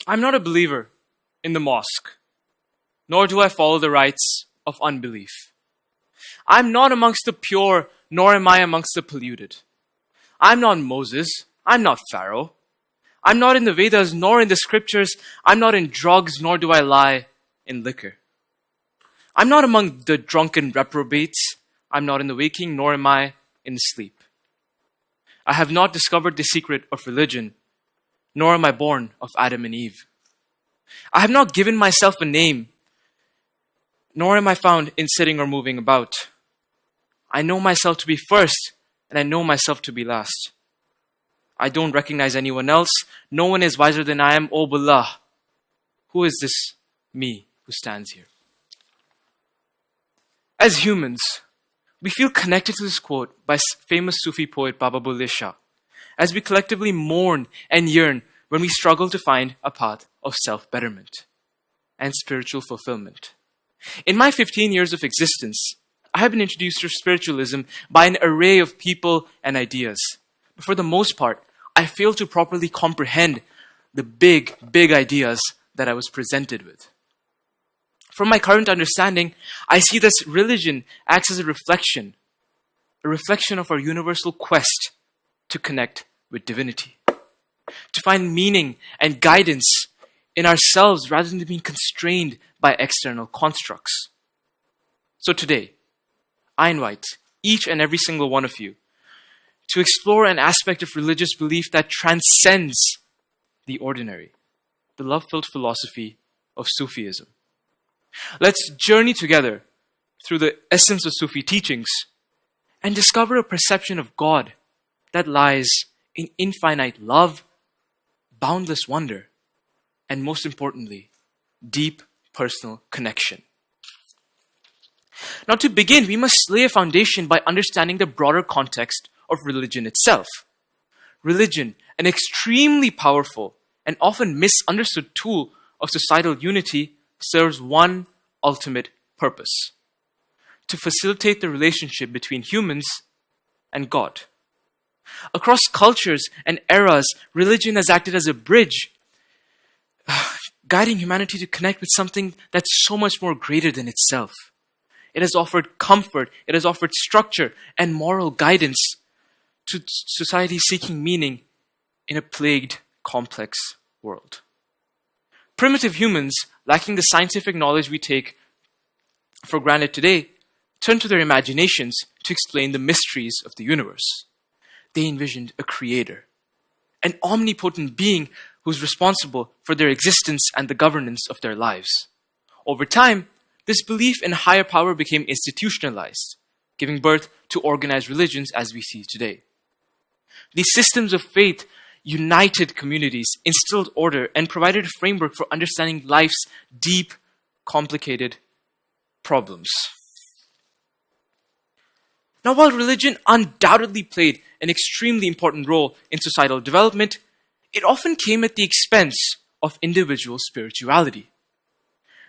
I'm not a believer in the mosque, nor do I follow the rites of unbelief. I'm not amongst the pure, nor am I amongst the polluted. I'm not Moses. I'm not Pharaoh. I'm not in the Vedas, nor in the scriptures. I'm not in drugs, nor do I lie in liquor. I'm not among the drunken reprobates. I'm not in the waking, nor am I in the sleep. I have not discovered the secret of religion, nor am I born of Adam and Eve. I have not given myself a name, nor am I found in sitting or moving about. I know myself to be first, and I know myself to be last. I don't recognize anyone else. No one is wiser than I am. O Billah, who is this me who stands here? As humans, we feel connected to this quote by famous Sufi poet Baba Bulleh Shah, as we collectively mourn and yearn when we struggle to find a path of self-betterment and spiritual fulfillment. In my 15 years of existence, I have been introduced to spiritualism by an array of people and ideas. But for the most part, I failed to properly comprehend the big ideas that I was presented with. From my current understanding, I see this religion acts as a reflection of our universal quest to connect with divinity, to find meaning and guidance in ourselves rather than being constrained by external constructs. So today, I invite each and every single one of you to explore an aspect of religious belief that transcends the ordinary, the love-filled philosophy of Sufism. Let's journey together through the essence of Sufi teachings and discover a perception of God that lies in infinite love, boundless wonder, and most importantly, deep personal connection. Now, to begin, we must lay a foundation by understanding the broader context of religion itself. Religion, an extremely powerful and often misunderstood tool of societal unity, serves one ultimate purpose: to facilitate the relationship between humans and God. Across cultures and eras, religion has acted as a bridge, guiding humanity to connect with something that's so much more greater than itself. It has offered comfort, it has offered structure and moral guidance to society seeking meaning in a plagued, complex world. Primitive humans, lacking the scientific knowledge we take for granted today, turn to their imaginations to explain the mysteries of the universe. They envisioned a creator, an omnipotent being who's responsible for their existence and the governance of their lives. Over time, this belief in a higher power became institutionalized, giving birth to organized religions as we see today. These systems of faith united communities, instilled order, and provided a framework for understanding life's deep, complicated problems. Now, while religion undoubtedly played an extremely important role in societal development, it often came at the expense of individual spirituality.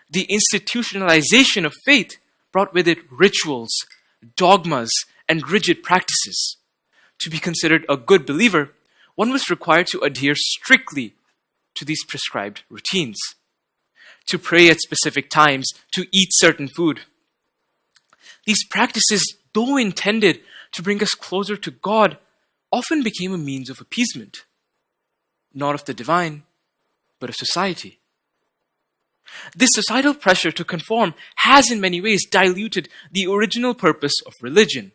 The institutionalization of faith brought with it rituals, dogmas, and rigid practices. To be considered a good believer, one was required to adhere strictly to these prescribed routines, to pray at specific times, to eat certain food. These practices, though intended to bring us closer to God, often became a means of appeasement, not of the divine, but of society. This societal pressure to conform has in many ways diluted the original purpose of religion.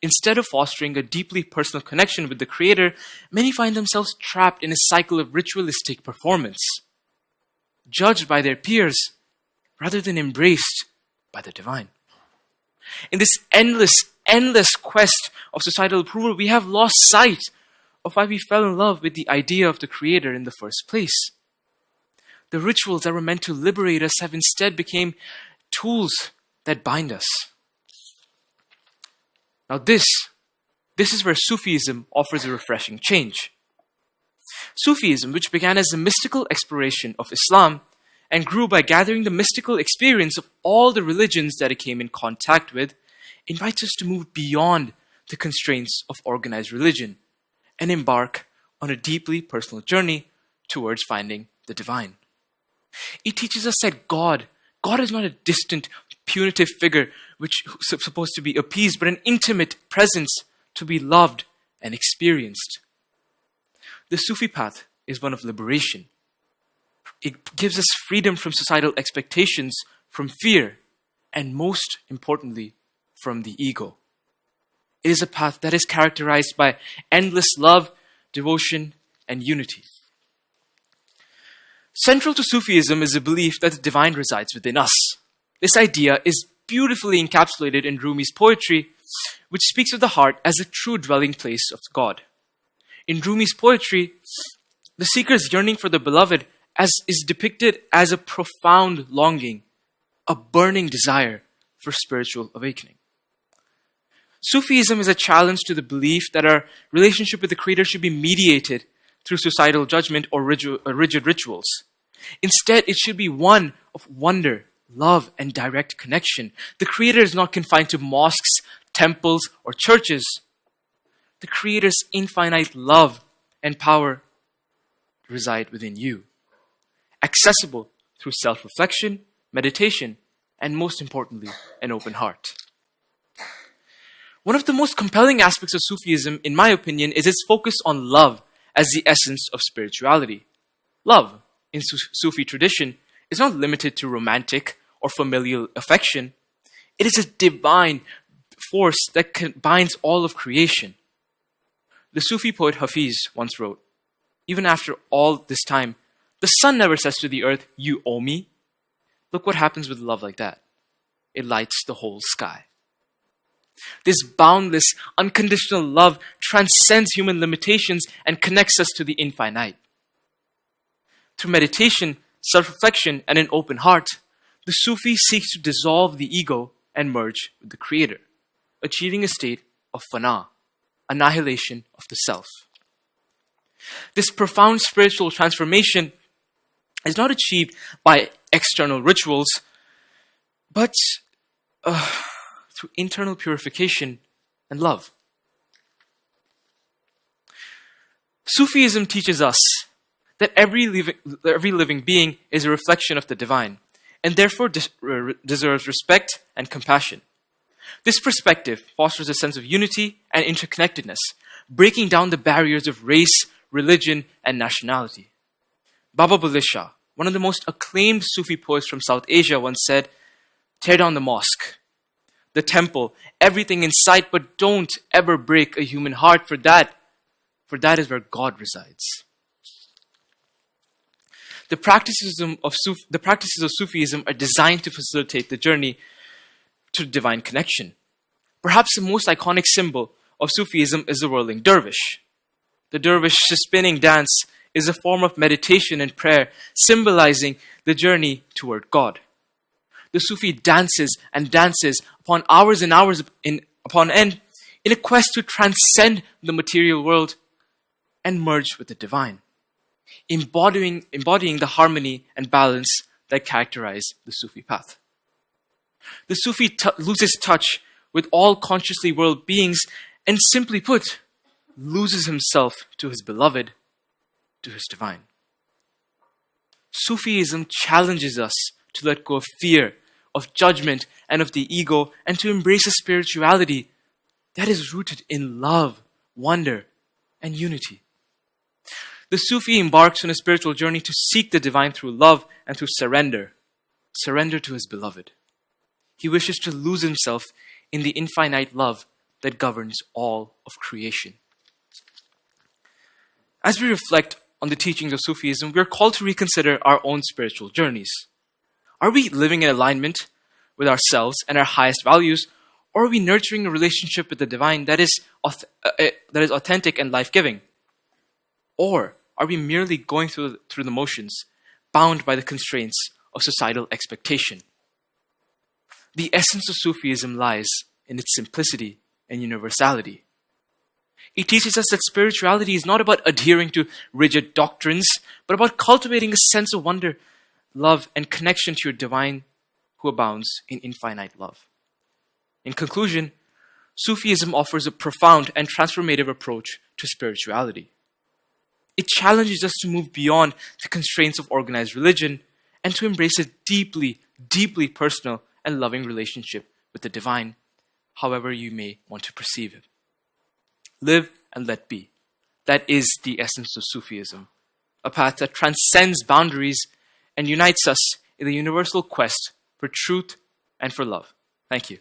Instead of fostering a deeply personal connection with the Creator, many find themselves trapped in a cycle of ritualistic performance, judged by their peers rather than embraced by the divine. In this endless quest of societal approval, we have lost sight of why we fell in love with the idea of the Creator in the first place. The rituals that were meant to liberate us have instead become tools that bind us. Now this is where Sufism offers a refreshing change. Sufism, which began as a mystical exploration of Islam and grew by gathering the mystical experience of all the religions that it came in contact with, invites us to move beyond the constraints of organized religion and embark on a deeply personal journey towards finding the divine. It teaches us that God is not a distant, punitive figure which is supposed to be appeased, but an intimate presence to be loved and experienced. The Sufi path is one of liberation. It gives us freedom from societal expectations, from fear, and most importantly, from the ego. It is a path that is characterized by endless love, devotion, and unity. Central to Sufism is the belief that the divine resides within us. This idea is beautifully encapsulated in Rumi's poetry, which speaks of the heart as a true dwelling place of God. In Rumi's poetry, the seeker's yearning for the beloved is depicted as a profound longing, a burning desire for spiritual awakening. Sufism is a challenge to the belief that our relationship with the Creator should be mediated through societal judgment or rigid rituals. Instead, it should be one of wonder, love, and direct connection. The Creator is not confined to mosques, temples, or churches. The Creator's infinite love and power reside within you, accessible through self-reflection, meditation, and most importantly, an open heart. One of the most compelling aspects of Sufism, in my opinion, is its focus on love as the essence of spirituality. Love, in Sufi tradition, is not limited to romantic or familial affection. It is a divine force that binds all of creation. The Sufi poet Hafiz once wrote, "Even after all this time, the sun never says to the earth, 'You owe me.' Look what happens with love like that. It lights the whole sky." This boundless, unconditional love transcends human limitations and connects us to the infinite. Through meditation, self-reflection, and an open heart, the Sufi seeks to dissolve the ego and merge with the Creator, achieving a state of fana, annihilation of the self. This profound spiritual transformation is not achieved by external rituals, but through internal purification and love. Sufism teaches us that every living being is a reflection of the divine, and therefore deserves respect and compassion. This perspective fosters a sense of unity and interconnectedness, breaking down the barriers of race, religion, and nationality. Baba Bulleh Shah, one of the most acclaimed Sufi poets from South Asia, once said, "Tear down the mosque, the temple, everything in sight, but don't ever break a human heart, for that is where God resides." The practices of Sufism are designed to facilitate the journey to divine connection. Perhaps the most iconic symbol of Sufism is the whirling dervish. The dervish spinning dance is a form of meditation and prayer, symbolizing the journey toward God. The Sufi dances and dances upon hours and hours upon end in a quest to transcend the material world and merge with the divine, embodying the harmony and balance that characterize the Sufi path. The Sufi loses touch with all consciously world beings and, simply put, loses himself to his beloved, to his divine. Sufism challenges us to let go of fear, of judgment, and of the ego, and to embrace a spirituality that is rooted in love, wonder, and unity. The Sufi embarks on a spiritual journey to seek the divine through love and through surrender to his beloved. He wishes to lose himself in the infinite love that governs all of creation. As we reflect on the teachings of Sufism, we are called to reconsider our own spiritual journeys. Are we living in alignment with ourselves and our highest values, or are we nurturing a relationship with the divine that is authentic and life-giving? Or are we merely going through the motions, bound by the constraints of societal expectation? The essence of Sufism lies in its simplicity and universality. It teaches us that spirituality is not about adhering to rigid doctrines, but about cultivating a sense of wonder, love, and connection to your divine who abounds in infinite love. In conclusion, Sufism offers a profound and transformative approach to spirituality. It challenges us to move beyond the constraints of organized religion and to embrace a deeply, deeply personal and loving relationship with the divine, however you may want to perceive it. Live and let be. That is the essence of Sufism, a path that transcends boundaries and unites us in the universal quest for truth and for love. Thank you.